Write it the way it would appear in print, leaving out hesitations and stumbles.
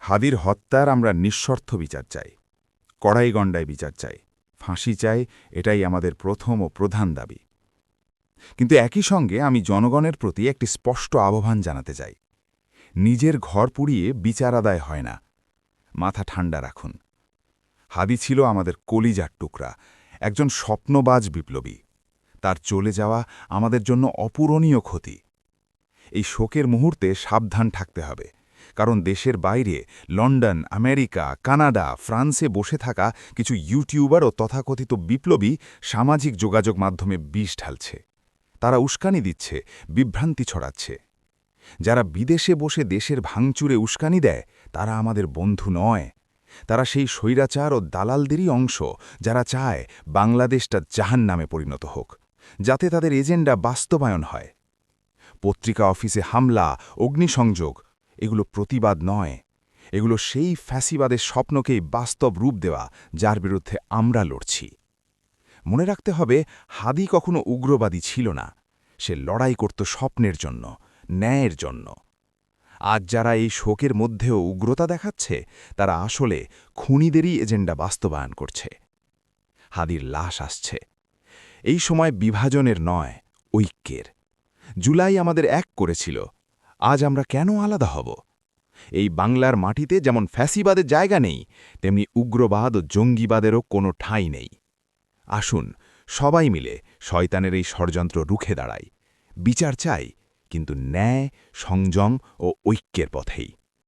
হাদির হত্যার আমরা নিঃশর্ত বিচার চাই, কড়াইগণ্ডায় বিচার চাই, ফাঁসি চাই, এটাই আমাদের প্রথম ও প্রধান দাবি। কিন্তু একই সঙ্গে আমি জনগণের প্রতি একটি স্পষ্ট আহ্বান জানাতে চাই। নিজের ঘর পুড়িয়ে বিচার আদায় হয় না। মাথা ঠান্ডা রাখুন। হাদি ছিল আমাদের কলিজার টুকরা, একজন স্বপ্নবাজ বিপ্লবী। তার চলে যাওয়া আমাদের জন্য অপূরণীয় ক্ষতি। এই শোকের মুহূর্তে সাবধান থাকতে হবে, কারণ দেশের বাইরে লন্ডন, আমেরিকা, কানাডা, ফ্রান্সে বসে থাকা কিছু ইউটিউবার ও তথাকথিত বিপ্লবী সামাজিক যোগাযোগ মাধ্যমে বিষ ঢালছে। তারা উস্কানি দিচ্ছে, বিভ্রান্তি ছড়াচ্ছে। যারা বিদেশে বসে দেশের ভাঙচুরে উস্কানি দেয়, তারা আমাদের বন্ধু নয়। তারা সেই স্বৈরাচার ও দালালদেরই অংশ, যারা চায় বাংলাদেশটা জাহান্নামে পরিণত হোক, যাতে তাদের এজেন্ডা বাস্তবায়ন হয়। পত্রিকা অফিসে হামলা, অগ্নিসংযোগ, এগুলো প্রতিবাদ নয়। এগুলো সেই ফ্যাসিবাদের স্বপ্নকেই বাস্তব রূপ দেওয়া, যার বিরুদ্ধে আমরা লড়ছি। মনে রাখতে হবে, হাদি কখনো উগ্রবাদী ছিল না। সে লড়াই করত স্বপ্নের জন্য, ন্যায়ের জন্য। আজ যারা এই শোকের মধ্যেও উগ্রতা দেখাচ্ছে, তারা আসলে খুনিদেরই এজেন্ডা বাস্তবায়ন করছে। হাদির লাশ আসছে। এই সময় বিভাজনের নয়, ঐক্যের। জুলাই আমাদের এক করেছিল। আজ আমরা কেন আলাদা হব? এই বাংলার মাটিতে যেমন ফ্যাসিবাদের জায়গা নেই, তেমনি উগ্রবাদ ও জঙ্গিবাদেরও কোনো ঠাঁই নেই। আসুন সবাই মিলে শয়তানের এই ষড়যন্ত্র রুখে দাঁড়াই। বিচার চাই, কিন্তু ন্যায়, সংযম ও ঐক্যের পথেই।